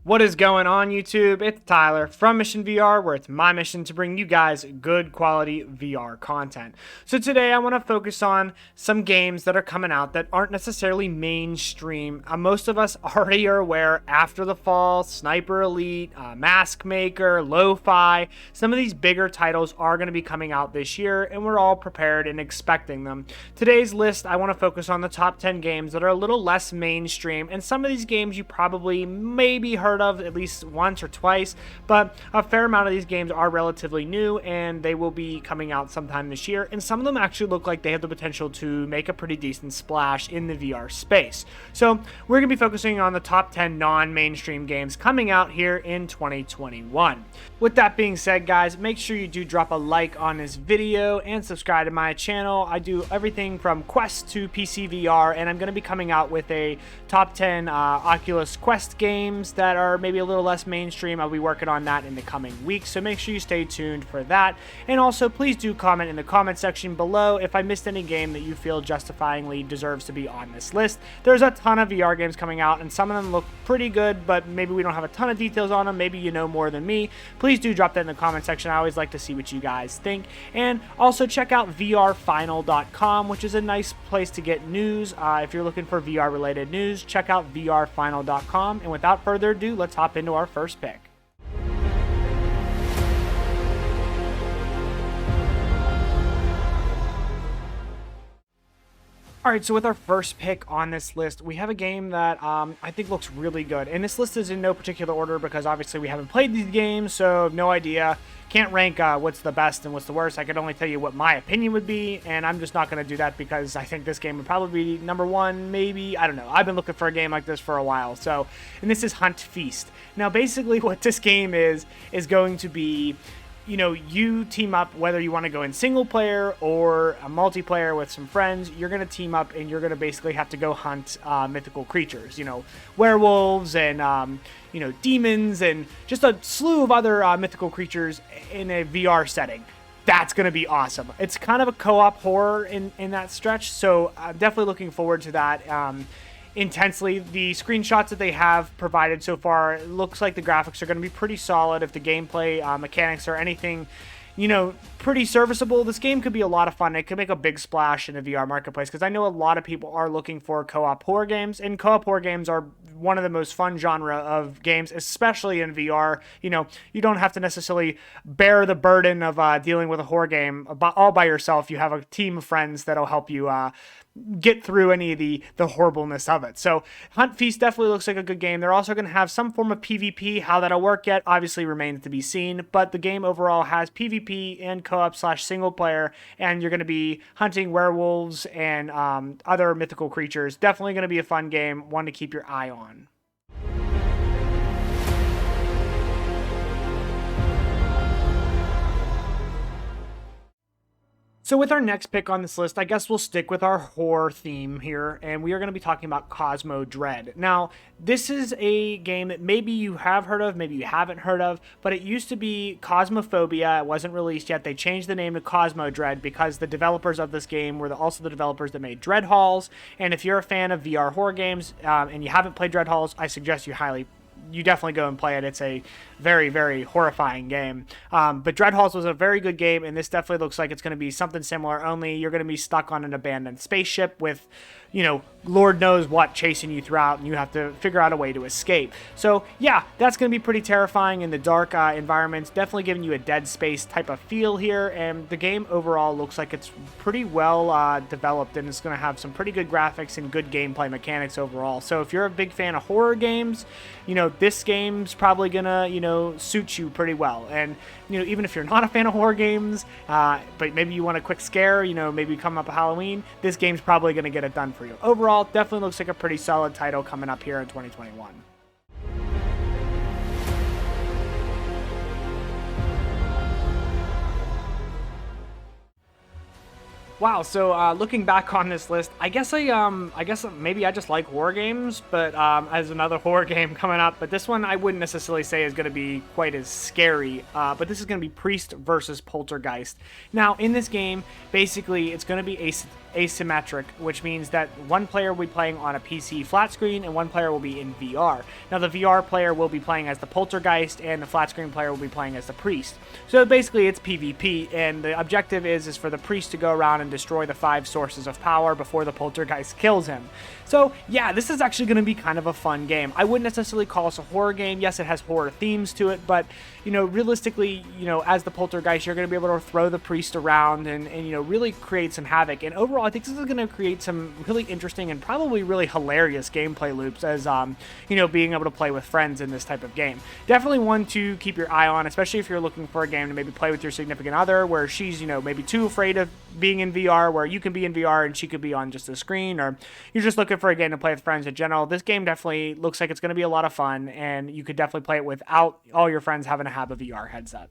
What is going on, YouTube? It's Tyler from Mission VR, where it's my mission to bring you guys good quality VR content. So today I want to focus on some games that are coming out that aren't necessarily mainstream. Most of us already are aware: After the Fall, Sniper Elite, Mask Maker, Lo-Fi. Some of these bigger titles are going to be coming out this year, and we're all prepared and expecting them. Today's list, I want to focus on the top 10 games that are a little less mainstream, and some of these games you probably maybe heard of at least once or twice, but a fair amount of these games are relatively new and they will be coming out sometime this year, and some of them actually look like they have the potential to make a pretty decent splash in the VR space. So we're going to be focusing on the top 10 non-mainstream games coming out here in 2021. With that being said, guys, make sure you do drop a like on this video and subscribe to my channel. I do everything from Quest to PC VR, and I'm going to be coming out with a top 10 Oculus Quest games that are maybe a little less mainstream. I'll be working on that in the coming weeks, so make sure you stay tuned for that. And also, please do comment in the comment section below if I missed any game that you feel justifyingly deserves to be on this list. There's a ton of VR games coming out, and some of them look pretty good, but maybe we don't have a ton of details on them. Maybe you know more than me. Please do drop that in the comment section. I always like to see what you guys think. And also check out vrfinal.com, which is a nice place to get news. If you're looking for VR related news, check out vrfinal.com. And without further ado, let's hop into our first pick. Alright, so with our first pick on this list, we have a game that I think looks really good. And this list is in no particular order because obviously we haven't played these games, so no idea. Can't rank what's the best and what's the worst. I could only tell you what my opinion would be, and I'm just not going to do that because I think this game would probably be number one, maybe. I don't know. I've been looking for a game like this for a while. So, and this is HuntFeast. Now, basically what this game is going to be, you know, you team up, whether you want to go in single player or a multiplayer with some friends. You're going to team up and you're going to basically have to go hunt mythical creatures, you know, werewolves and, you know, demons and just a slew of other mythical creatures in a VR setting. That's going to be awesome. It's kind of a co-op horror in that stretch, so I'm definitely looking forward to that intensely. The screenshots that they have provided so far, it looks like the graphics are going to be pretty solid. If the gameplay mechanics are anything, you know, pretty serviceable, this game could be a lot of fun. It could make a big splash in the VR marketplace because I know a lot of people are looking for co-op horror games, and co-op horror games are one of the most fun genre of games, especially in VR. You know, you don't have to necessarily bear the burden of dealing with a horror game all by yourself. You have a team of friends that'll help you get through any of the horribleness of it. So HuntFeast definitely looks like a good game. They're also going to have some form of PvP. How that'll work yet obviously remains to be seen, but the game overall has PvP and co-op / single player, and you're going to be hunting werewolves and other mythical creatures. Definitely going to be a fun game, one to keep your eye on. So with our next pick on this list, I guess we'll stick with our horror theme here, and we are going to be talking about CosmoDread. Now, this is a game that maybe you have heard of, maybe you haven't heard of, but it used to be Cosmophobia. It wasn't released yet. They changed the name to CosmoDread because the developers of this game were also the developers that made Dread Halls, and if you're a fan of VR horror games and you haven't played Dread Halls, I suggest you definitely go and play it. It's a very, very horrifying game. But Dread Halls was a very good game, and this definitely looks like it's going to be something similar, only you're going to be stuck on an abandoned spaceship with, you know, Lord knows what chasing you throughout, and you have to figure out a way to escape. So, yeah, that's going to be pretty terrifying in the dark environments, definitely giving you a Dead Space type of feel here, and the game overall looks like it's pretty well developed, and it's going to have some pretty good graphics and good gameplay mechanics overall. So if you're a big fan of horror games, you know, this game's probably going to, you know, suit you pretty well. And, you know, even if you're not a fan of horror games, but maybe you want a quick scare, you know, maybe come up a Halloween, this game's probably going to get it done for you. Overall, definitely looks like a pretty solid title coming up here in 2021. Wow, so looking back on this list, I guess maybe I just like horror games, but as another horror game coming up, but this one I wouldn't necessarily say is going to be quite as scary, but this is going to be Priest versus Poltergeist. Now, in this game, basically, it's going to be a asymmetric, which means that one player will be playing on a PC flat screen and one player will be in VR. Now, the VR player will be playing as the Poltergeist and the flat screen player will be playing as the Priest. So basically it's PvP, and the objective is for the Priest to go around and destroy the 5 sources of power before the Poltergeist kills him. So yeah, this is actually going to be kind of a fun game. I wouldn't necessarily call this a horror game. Yes, it has horror themes to it, but realistically, as the Poltergeist, you're going to be able to throw the Priest around and really create some havoc. And overall, I think this is going to create some really interesting and probably really hilarious gameplay loops as being able to play with friends in this type of game. Definitely one to keep your eye on, especially if you're looking for a game to maybe play with your significant other where she's maybe too afraid of being in VR, where you can be in VR and she could be on just a screen, or you're just looking for a game to play with friends in general. This game definitely looks like it's going to be a lot of fun, and you could definitely play it without all your friends having to have a VR headset.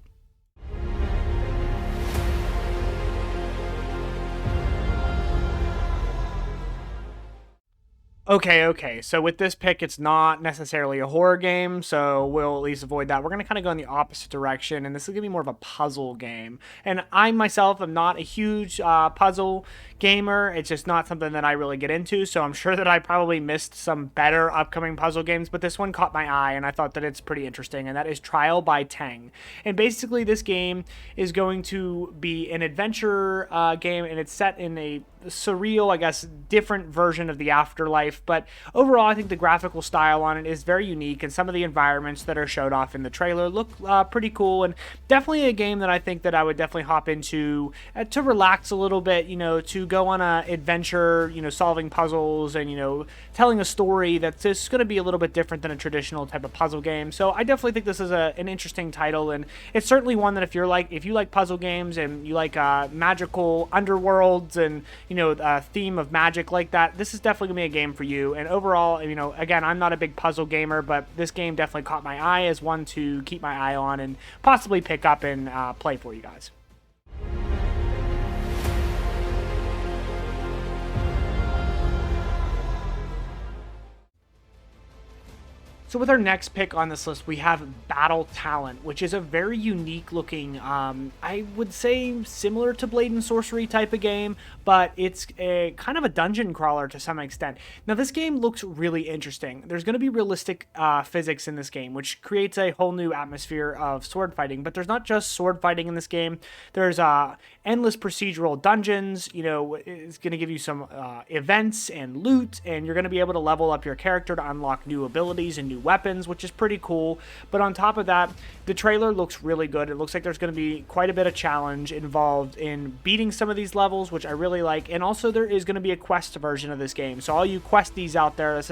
Okay, so with this pick, it's not necessarily a horror game, so we'll at least avoid that. We're going to kind of go in the opposite direction, and this is going to be more of a puzzle game. And I myself am not a huge puzzle gamer. It's just not something that I really get into, so I'm sure that I probably missed some better upcoming puzzle games, but this one caught my eye, and I thought that it's pretty interesting, and that is Trial by Teng. And basically, this game is going to be an adventure game, and it's set in a surreal, I guess, different version of the afterlife, but overall I think the graphical style on it is very unique, and some of the environments that are showed off in the trailer look pretty cool, and definitely a game that I think that I would definitely hop into to relax a little bit, to go on a adventure, solving puzzles and telling a story that's just going to be a little bit different than a traditional type of puzzle game. So I definitely think this is an interesting title, and it's certainly one that if you like puzzle games and you like magical underworlds and a theme of magic like that, this is definitely gonna be a game for you. And overall, again, I'm not a big puzzle gamer, but this game definitely caught my eye as one to keep my eye on and possibly pick up and play for you guys. So with our next pick on this list, we have Battle Talent, which is a very unique looking, I would say similar to Blade and Sorcery type of game, but it's a kind of a dungeon crawler to some extent. Now this game looks really interesting. There's going to be realistic physics in this game, which creates a whole new atmosphere of sword fighting, but there's not just sword fighting in this game. There's endless procedural dungeons. It's going to give you some events and loot, and you're going to be able to level up your character to unlock new abilities and new weapons, which is pretty cool. But on top of that, the trailer looks really good. It looks like there's going to be quite a bit of challenge involved in beating some of these levels, which I really like. And also there is going to be a quest version of this game. So all you questies out there, this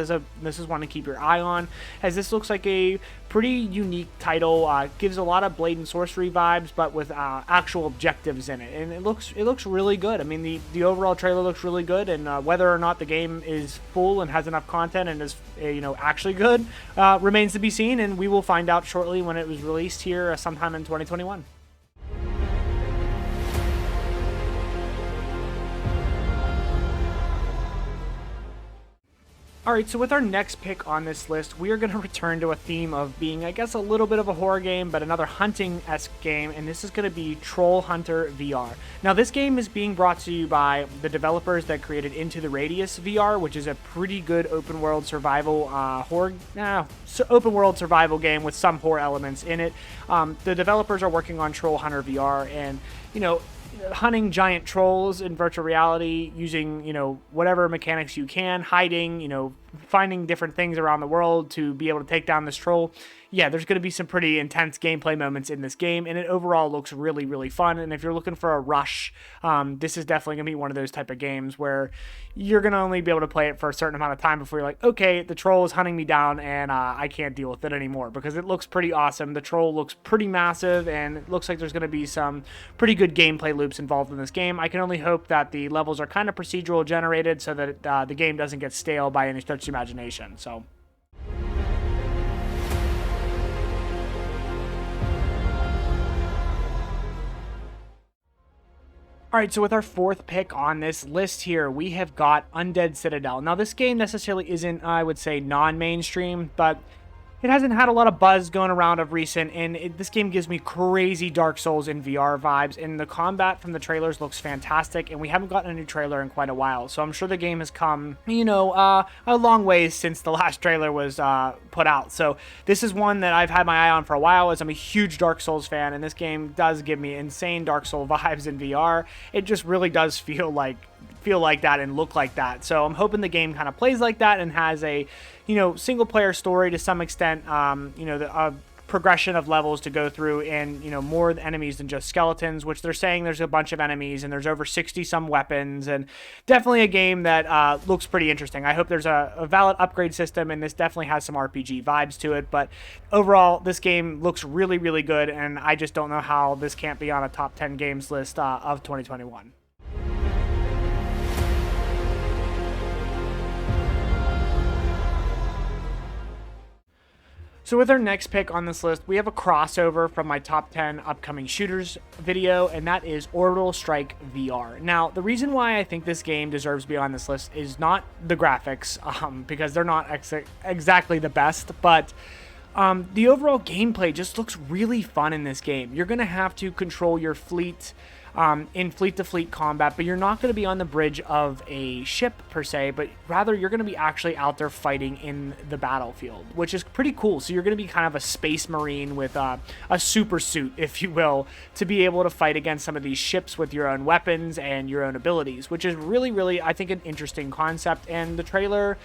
is one to keep your eye on, as this looks like a pretty unique title. Gives a lot of Blade and Sorcery vibes, but with actual objectives in it, and it looks really good. I mean, the overall trailer looks really good, and whether or not the game is full and has enough content and is actually good remains to be seen, and we will find out shortly when it was released here sometime in 2021. Alright, so with our next pick on this list, we are going to return to a theme of being, I guess, a little bit of a horror game, but another hunting-esque game, and this is going to be Troll Hunter VR. Now, this game is being brought to you by the developers that created Into the Radius VR, which is a pretty good open-world survival open-world survival game with some horror elements in it. The developers are working on Troll Hunter VR, and, hunting giant trolls in virtual reality using, whatever mechanics you can, hiding, finding different things around the world to be able to take down this troll. Yeah, there's going to be some pretty intense gameplay moments in this game, and it overall looks really, really fun. And if you're looking for a rush, this is definitely going to be one of those type of games where you're going to only be able to play it for a certain amount of time before you're like, okay, the troll is hunting me down, and I can't deal with it anymore, because it looks pretty awesome. The troll looks pretty massive, and it looks like there's going to be some pretty good gameplay loops involved in this game. I can only hope that the levels are kind of procedural generated so that the game doesn't get stale by any stretch of the imagination. So Alright, so with our fourth pick on this list here, we have got Undead Citadel. Now, this game necessarily isn't, I would say, non-mainstream, but it hasn't had a lot of buzz going around of recent, and this game gives me crazy Dark Souls in VR vibes, and the combat from the trailers looks fantastic, and we haven't gotten a new trailer in quite a while, so I'm sure the game has come, you know, a long ways since the last trailer was put out. So this is one that I've had my eye on for a while, as I'm a huge Dark Souls fan, and this game does give me insane Dark Souls vibes in VR. It just really does feel like that and look like that. So I'm hoping the game kind of plays like that and has a, you know, single player story to some extent, you know, the progression of levels to go through, and, you know, more enemies than just skeletons, which they're saying there's a bunch of enemies and there's over 60 some weapons, and definitely a game that looks pretty interesting. I hope there's a valid upgrade system, and this definitely has some RPG vibes to it, but overall this game looks really, really good, and I just don't know how this can't be on a top 10 games list of 2021. So with our next pick on this list, we have a crossover from my top 10 upcoming shooters video, and that is Orbital Strike VR. Now, the reason why I think this game deserves to be on this list is not the graphics, because they're not exactly the best, but the overall gameplay just looks really fun in this game. You're going to have to control your fleet in fleet-to-fleet combat, but you're not going to be on the bridge of a ship per se, but rather you're going to be actually out there fighting in the battlefield, which is pretty cool. So you're going to be kind of a space marine with a super suit, if you will, to be able to fight against some of these ships with your own weapons and your own abilities, which is really, really, I think, an interesting concept. And the trailer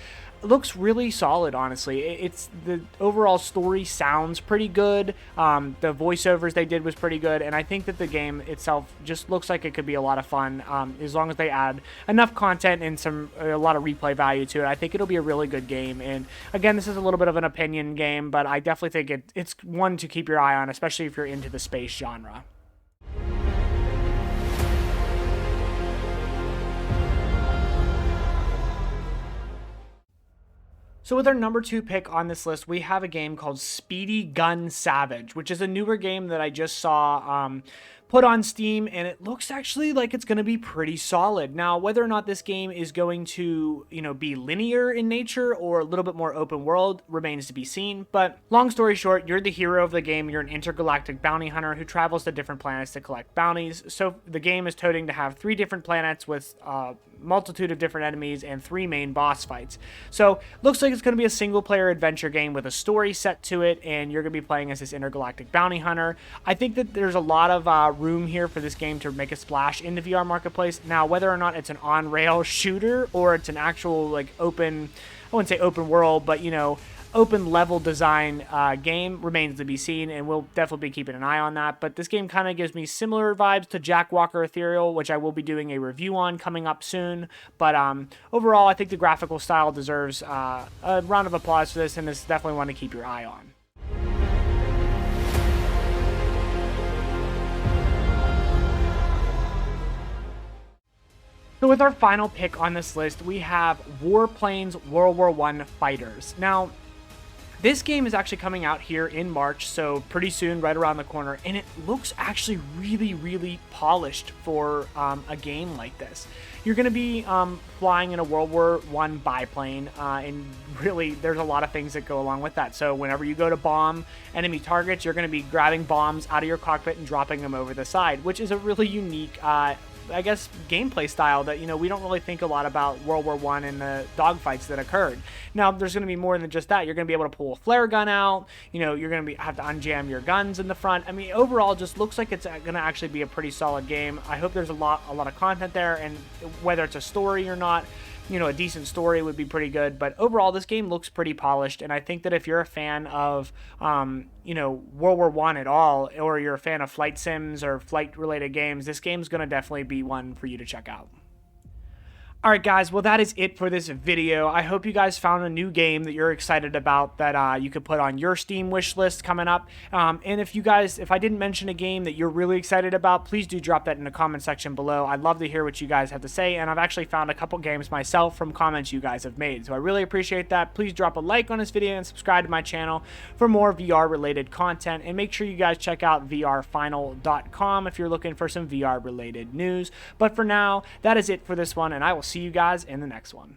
looks really solid, honestly. It's the overall story sounds pretty good. The voiceovers they did was pretty good, and I think that the game itself just looks like it could be a lot of fun, as long as they add enough content and a lot of replay value to it. I think it'll be a really good game. And again, this is a little bit of an opinion game, but I definitely think it's one to keep your eye on, especially if you're into the space genre. So with our number 2 pick on this list, we have a game called Speedy Gun Savage, which is a newer game that I just saw put on Steam, and it looks actually like it's going to be pretty solid. Now, whether or not this game is going to, you know, be linear in nature or a little bit more open world remains to be seen. But long story short, you're the hero of the game. You're an intergalactic bounty hunter who travels to different planets to collect bounties. So the game is toting to have 3 different planets with multitude of different enemies and 3 main boss fights. So looks like it's going to be a single player adventure game with a story set to it, and you're going to be playing as this intergalactic bounty hunter. I think that there's a lot of room here for this game to make a splash in the VR marketplace. Now, whether or not it's an on-rail shooter or it's an actual, like, open, I wouldn't say open world, but, you know, open level design game remains to be seen, and we'll definitely be keeping an eye on that. But this game kind of gives me similar vibes to Jack Walker Ethereal, which I will be doing a review on coming up soon. But overall, I think the graphical style deserves a round of applause for this, and this is definitely one to keep your eye on. So with our final pick on this list, we have Planes WWI Fighters. Now, this game is actually coming out here in March, so pretty soon, right around the corner, and it looks actually really, really polished for a game like this. You're going to be flying in a World War I biplane, and really, there's a lot of things that go along with that. So whenever you go to bomb enemy targets, you're going to be grabbing bombs out of your cockpit and dropping them over the side, which is a really unique I guess, gameplay style that, you know, we don't really think a lot about World War I and the dogfights that occurred. Now, there's going to be more than just that. You're going to be able to pull a flare gun out. You know, you're going to have to unjam your guns in the front. I mean, overall, it just looks like it's going to actually be a pretty solid game. I hope there's a lot of content there, and whether it's a story or not, you know, a decent story would be pretty good. But overall, this game looks pretty polished, and I think that if you're a fan of, you know, World War I at all, or you're a fan of flight sims or flight-related games, this game's going to definitely be one for you to check out. Alright guys, well that is it for this video. I hope you guys found a new game that you're excited about that you could put on your Steam wish list coming up. And if I didn't mention a game that you're really excited about, please do drop that in the comment section below. I'd love to hear what you guys have to say, and I've actually found a couple games myself from comments you guys have made. So I really appreciate that. Please drop a like on this video and subscribe to my channel for more VR related content. And make sure you guys check out vrfinal.com if you're looking for some VR related news. But for now, that is it for this one, and I will see you guys in the next one.